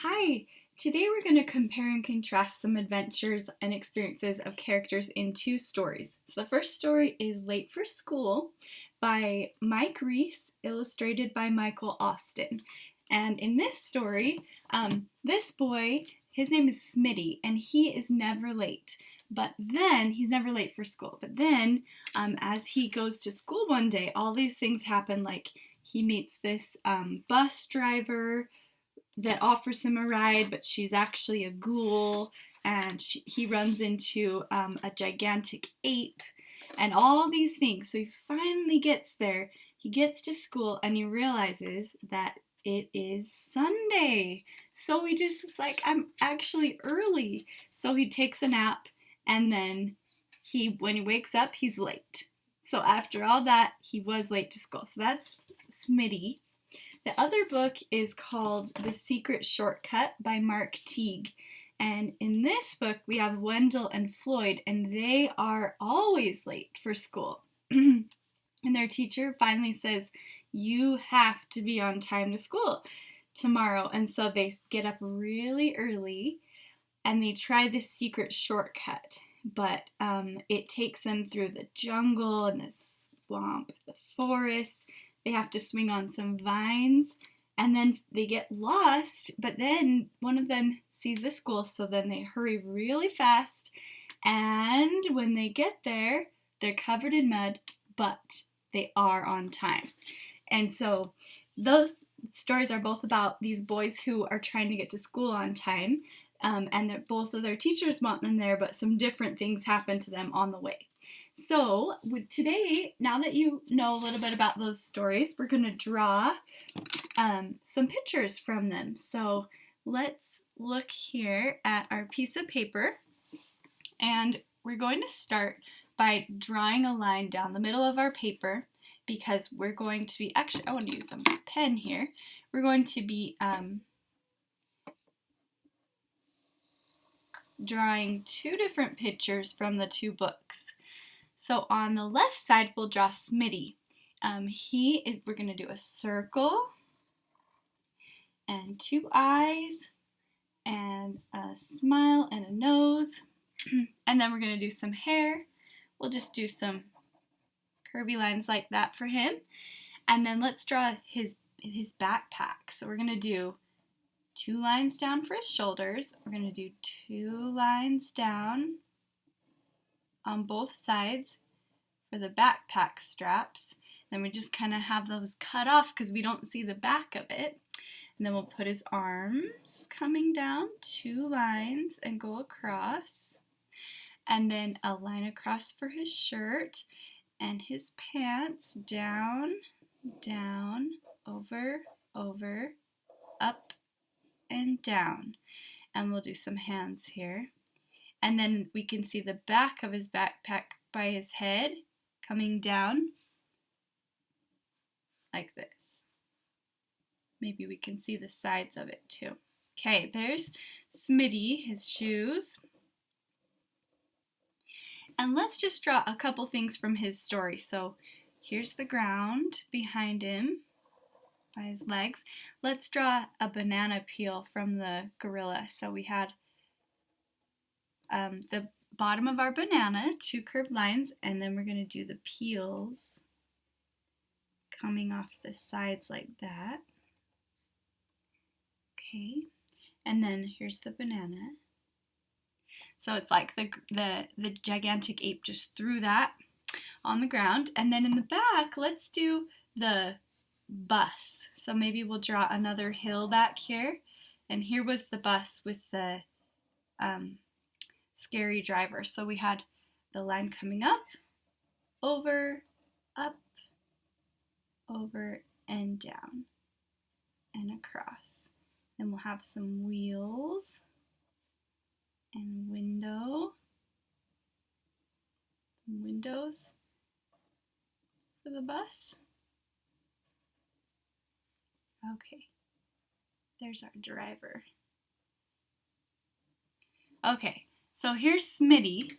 Hi! Today we're going to compare and contrast some adventures and experiences of characters in two stories. So the first story is Late for School by Mike Reese, illustrated by Michael Austin. And in this story, this boy, his name is Smitty, and he is never late. But then, he's never late for school. But then, as he goes to school one day, all these things happen, like he meets this bus driver that offers him a ride, but she's actually a ghoul, and he runs into a gigantic ape, and all these things. So he finally gets there. He gets to school, and he realizes that it is Sunday. So he just is like, I'm actually early. So he takes a nap, and then when he wakes up, he's late. So after all that, he was late to school. So that's Smitty. The other book is called The Secret Shortcut by Mark Teague. And in this book, we have Wendell and Floyd, and they are always late for school. And their teacher finally says, you have to be on time to school tomorrow. And so they get up really early, and they try the secret shortcut. But it takes them through the jungle and the swamp, the forest. They have to swing on some vines, and then they get lost, but then one of them sees the school, so then they hurry really fast, and when they get there, they're covered in mud, but they are on time. And so those stories are both about these boys who are trying to get to school on time, and both of their teachers want them there, but some different things happen to them on the way. So today, now that you know a little bit about those stories, we're going to draw some pictures from them. So let's look here at our piece of paper, and we're going to start by drawing a line down the middle of our paper, because we're going to be, actually I want to use a pen here, we're going to be drawing two different pictures from the two books. So on the left side, we'll draw Smitty. We're going to do a circle, and two eyes, and a smile, and a nose. And then we're going to do some hair. We'll just do some curvy lines like that for him. And then let's draw his backpack. So we're going to do two lines down for his shoulders. We're going to do two lines down on both sides for the backpack straps. Then we just kind of have those cut off because we don't see the back of it. And then we'll put his arms coming down, two lines, and go across. And then a line across for his shirt and his pants, down, down, over, over, up, and down. And we'll do some hands here. And then we can see the back of his backpack by his head coming down like this. Maybe we can see the sides of it too. Okay, there's Smitty, his shoes. And let's just draw a couple things from his story. So here's the ground behind him by his legs. Let's draw a banana peel from the gorilla. So we had the bottom of our banana, two curved lines, and then we're going to do the peels coming off the sides like that. Okay, and then here's the banana. So it's like the gigantic ape just threw that on the ground. And then in the back, let's do the bus. So maybe we'll draw another hill back here. And here was the bus with the scary driver. So we had the line coming up, over, over, and down, and across. Then we'll have some wheels and windows for the bus. Okay, there's our driver. Okay, so here's Smitty.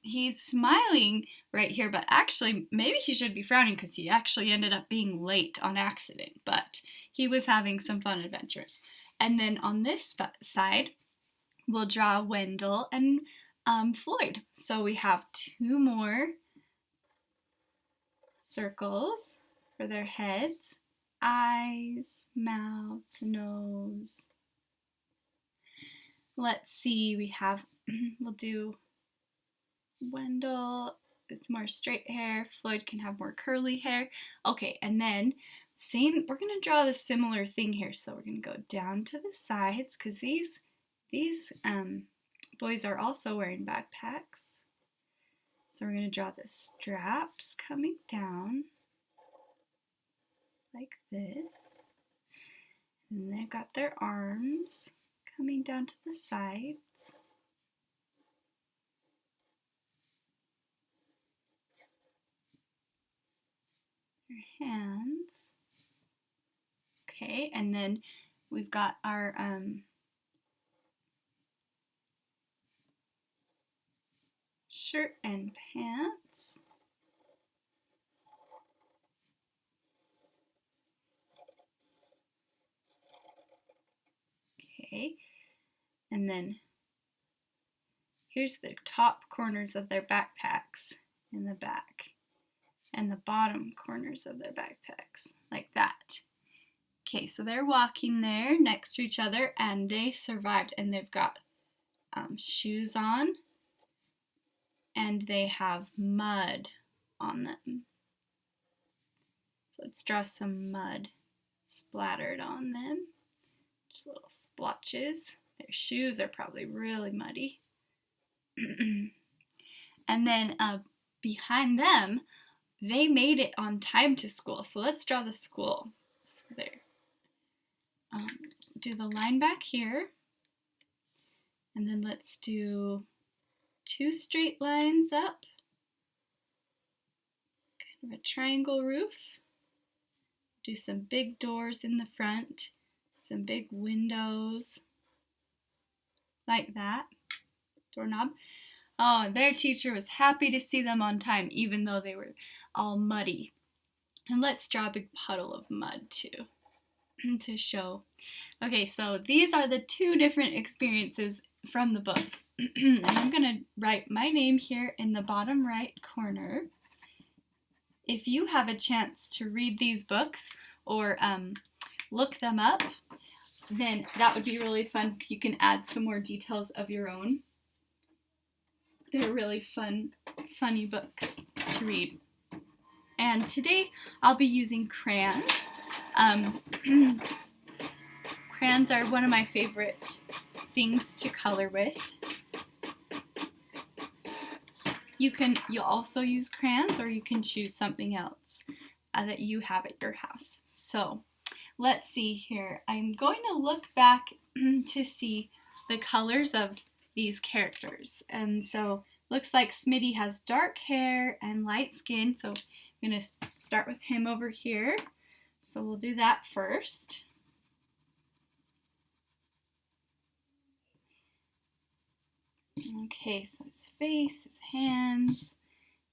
He's smiling right here, but actually maybe he should be frowning because he actually ended up being late on accident, but he was having some fun adventures. And then on this side, we'll draw Wendell and Floyd. So we have 2 more circles for their heads. Eyes, mouth, nose. Let's see, we'll do Wendell with more straight hair. Floyd can have more curly hair. Okay, and then we're gonna draw the similar thing here. So we're gonna go down to the sides because these boys are also wearing backpacks. So we're gonna draw the straps coming down like this. And they've got their arms coming down to the sides. Their hands. Okay, and then we've got our shirt and pants. Okay, and then here's the top corners of their backpacks in the back and the bottom corners of their backpacks, like that. Okay, so they're walking there next to each other and they survived, and they've got shoes on and they have mud on them. So let's draw some mud splattered on them, just little splotches. Their shoes are probably really muddy. And then behind them, they made it on time to school. So let's draw the school. So there. Do the line back here. And then let's do 2 straight lines up. Kind of a triangle roof. Do some big doors in the front. Some big windows. Like that. Doorknob. Oh, their teacher was happy to see them on time, even though they were all muddy. And let's draw a big puddle of mud too, to show. Okay, so these are the 2 different experiences from the book. And I'm gonna write my name here in the bottom right corner. If you have a chance to read these books or look them up, then that would be really fun. You can add some more details of your own. They're really funny books to read. And today I'll be using crayons. Crayons are one of my favorite things to color with. You'll also use crayons, or you can choose something else that you have at your house. So let's see here. I'm going to look back to see the colors of these characters. And so looks like Smitty has dark hair and light skin. So I'm going to start with him over here. So we'll do that first. Okay, so his face, his hands,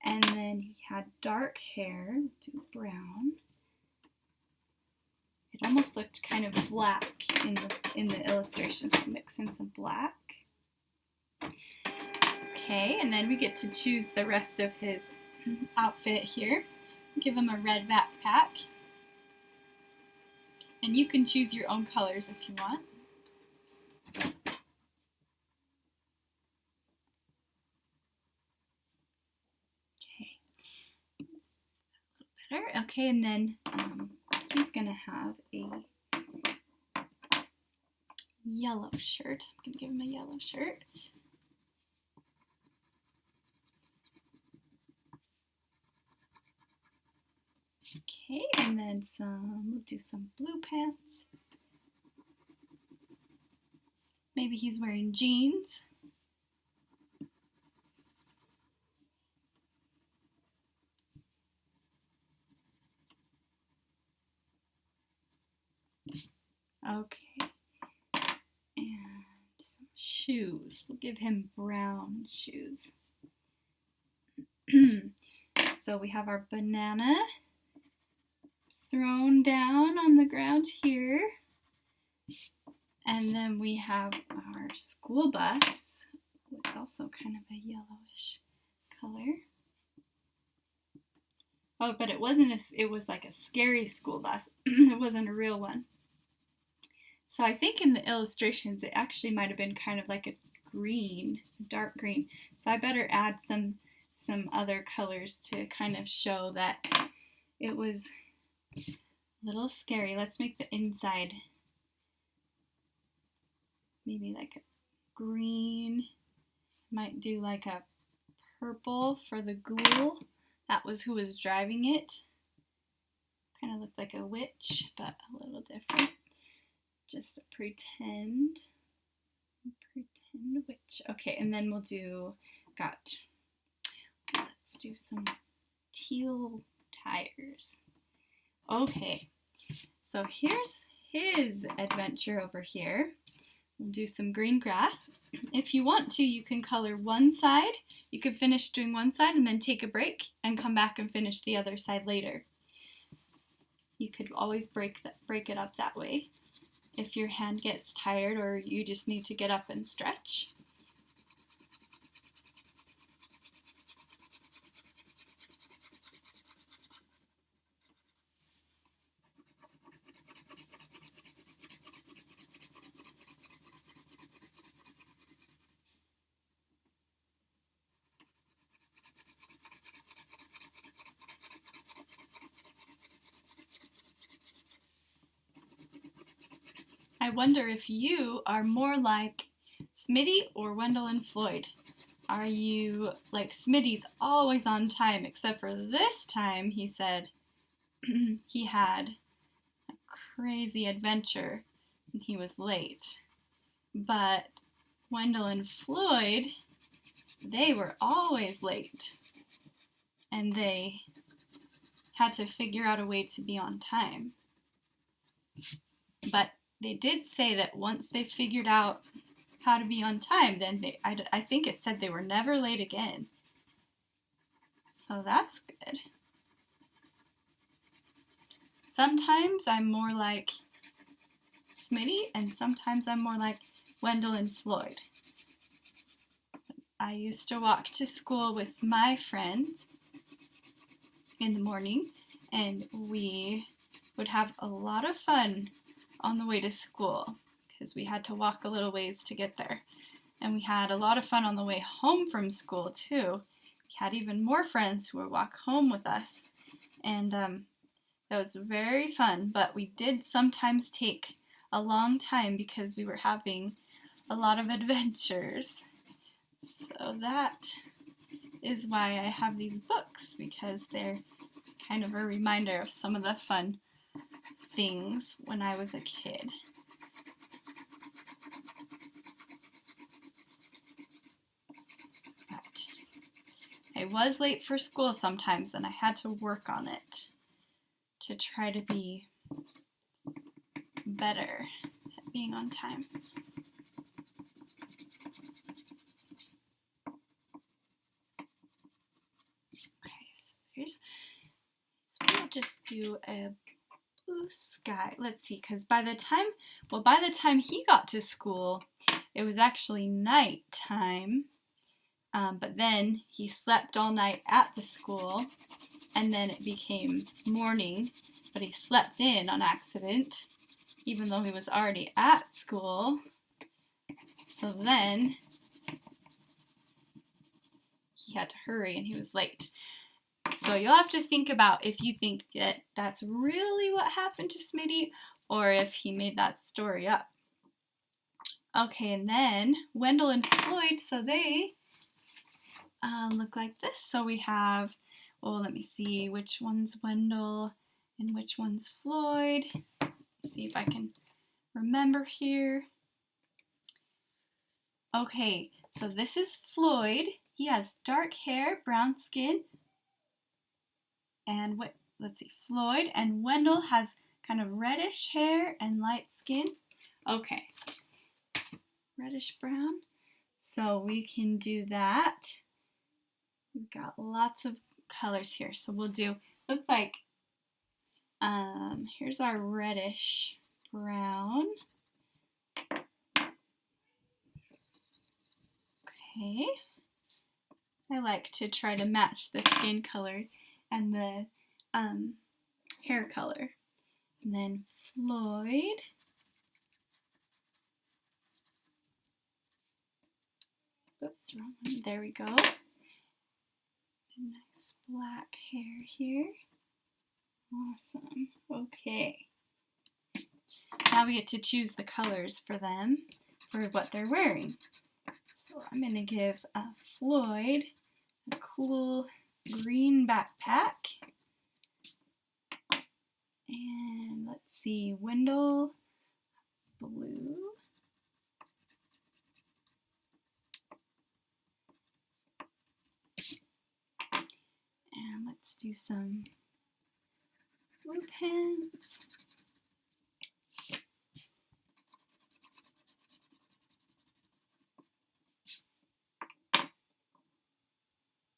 and then he had dark hair. Do brown. It almost looked kind of black in the illustration, so mix in some black. Okay, and then we get to choose the rest of his outfit here. Give him a red backpack. And you can choose your own colors if you want. Okay, a little better. Okay, and then he's gonna have a yellow shirt. I'm gonna give him a yellow shirt. Okay, and then we'll do some blue pants. Maybe he's wearing jeans. Okay, and some shoes. We'll give him brown shoes. So we have our banana thrown down on the ground here. And then we have our school bus. It's also kind of a yellowish color. Oh, but it wasn't it was like a scary school bus. It wasn't a real one. So I think in the illustrations it actually might have been kind of like a green, dark green. So I better add some other colors to kind of show that it was a little scary. Let's make the inside maybe like a green. Might do like a purple for the ghoul. That was who was driving it. Kind of looked like a witch, but a little different. Just a pretend witch. Okay, and then we'll do, let's do some teal tires. Okay, so here's his adventure over here. We'll do some green grass. If you want to, you can color one side. You could finish doing one side and then take a break and come back and finish the other side later. You could always break it up that way if your hand gets tired or you just need to get up and stretch. I wonder if you are more like Smitty or Wendell and Floyd. Are you like Smitty's always on time, except for this time he said he had a crazy adventure and he was late. But Wendell and Floyd, they were always late and they had to figure out a way to be on time. But they did say that once they figured out how to be on time, then I think it said they were never late again. So that's good. Sometimes I'm more like Smitty and sometimes I'm more like Wendell and Floyd. I used to walk to school with my friends in the morning and we would have a lot of fun on the way to school because we had to walk a little ways to get there. And we had a lot of fun on the way home from school too. We had even more friends who would walk home with us. And that was very fun, but we did sometimes take a long time because we were having a lot of adventures. So that is why I have these books, because they're kind of a reminder of some of the fun things when I was a kid. But I was late for school sometimes and I had to work on it to try to be better at being on time. Okay, so we'll just do a blue sky. Let's see, because by the time he got to school, it was actually nighttime. But then he slept all night at the school, and then it became morning, but he slept in on accident, even though he was already at school. So then he had to hurry and he was late. So you'll have to think about if you think that that's really what happened to Smitty or if he made that story up. Okay, and then Wendell and Floyd, so they look like this. So we have, well, let me see which one's Wendell and which one's Floyd. Let's see if I can remember here. Okay, so this is Floyd. He has dark hair, brown skin, and let's see, Floyd, and Wendell has kind of reddish hair and light skin. Okay, reddish brown. So we can do that. We've got lots of colors here. So we'll do, look like, here's our reddish brown. Okay. I like to try to match the skin color and the hair color. And then Floyd. Oops, wrong one. There we go. A nice black hair here. Awesome. Okay. Now we get to choose the colors for them, for what they're wearing. So I'm going to give Floyd a cool green backpack. And let's see, Wendell, blue. And let's do some blue pants.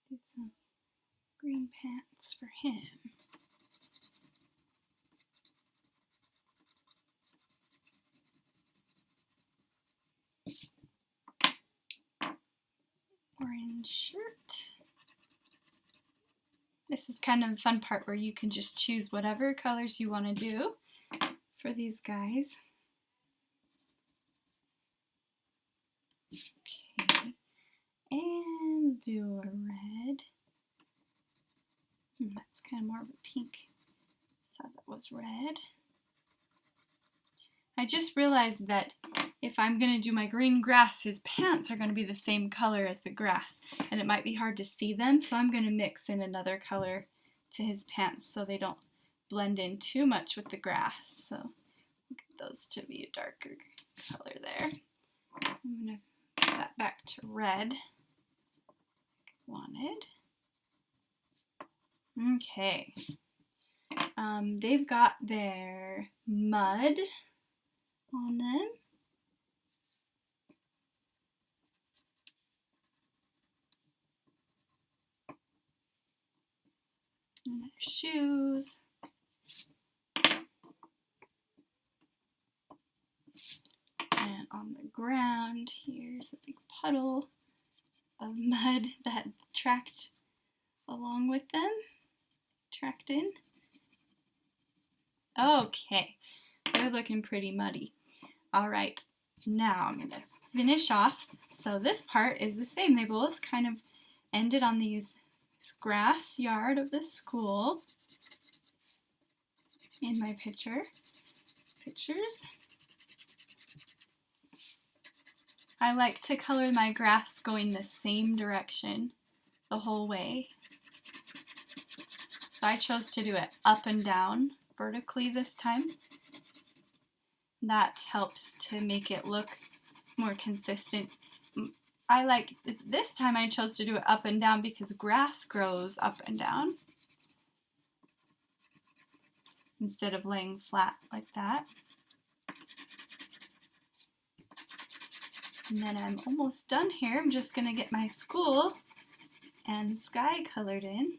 Do some green pants for him. Orange shirt. This is kind of a fun part where you can just choose whatever colors you want to do for these guys. Okay, and do a red. That's kind of more of a pink. Thought that was red. I just realized that if I'm going to do my green grass, his pants are going to be the same color as the grass, and it might be hard to see them, so I'm going to mix in another color to his pants so they don't blend in too much with the grass. So get those to be a darker color there. I'm going to put that back to red. Wanted. Okay. They've got their mud on them. And their shoes. And on the ground, here's a big puddle of mud that tracked along with them. Tracked in. Okay, they're looking pretty muddy. All right, now I'm going to finish off. So this part is the same. They both kind of ended on this grass yard of the school in my pictures. I like to color my grass going the same direction the whole way. So I chose to do it up and down vertically this time. That helps to make it look more consistent. I like, this time I chose to do it up and down because grass grows up and down instead of laying flat like that. And then I'm almost done here. I'm just going to get my school and sky colored in.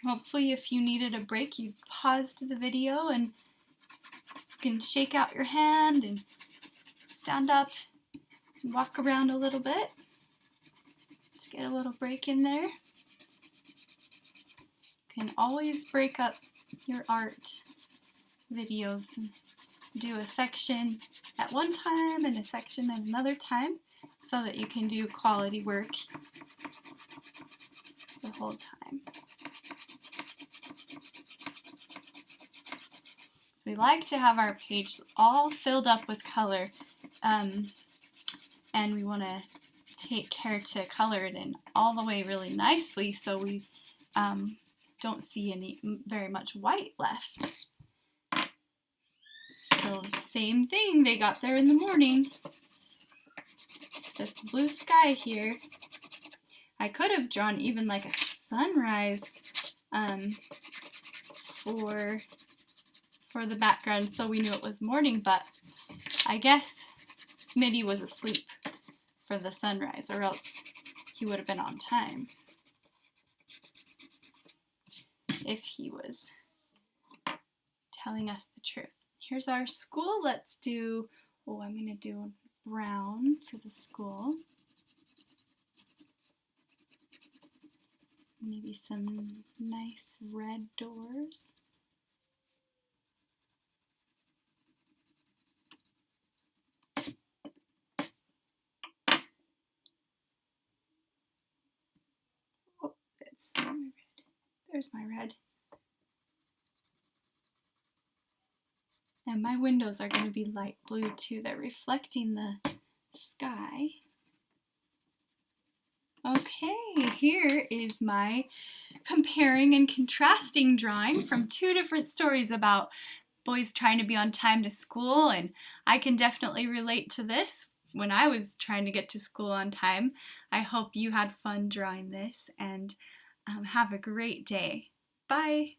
Hopefully if you needed a break, you paused the video and you can shake out your hand and stand up and walk around a little bit to get a little break in there. You can always break up your art videos and do a section at one time and a section at another time so that you can do quality work the whole time. So we like to have our page all filled up with color, and we want to take care to color it in all the way really nicely so we don't see very much white left. So same thing, they got there in the morning. It's this blue sky here. I could have drawn even like a sunrise for the background so we knew it was morning, but I guess Smitty was asleep for the sunrise, or else he would have been on time if he was telling us the truth. Here's our school. Let's do, oh, I'm going to do brown for the school. Maybe some nice red doors. Oh, that's not my red. There's my red. And my windows are going to be light blue too. They're reflecting the sky. Okay, here is my comparing and contrasting drawing from two different stories about boys trying to be on time to school, and I can definitely relate to this when I was trying to get to school on time. I hope you had fun drawing this, and have a great day. Bye!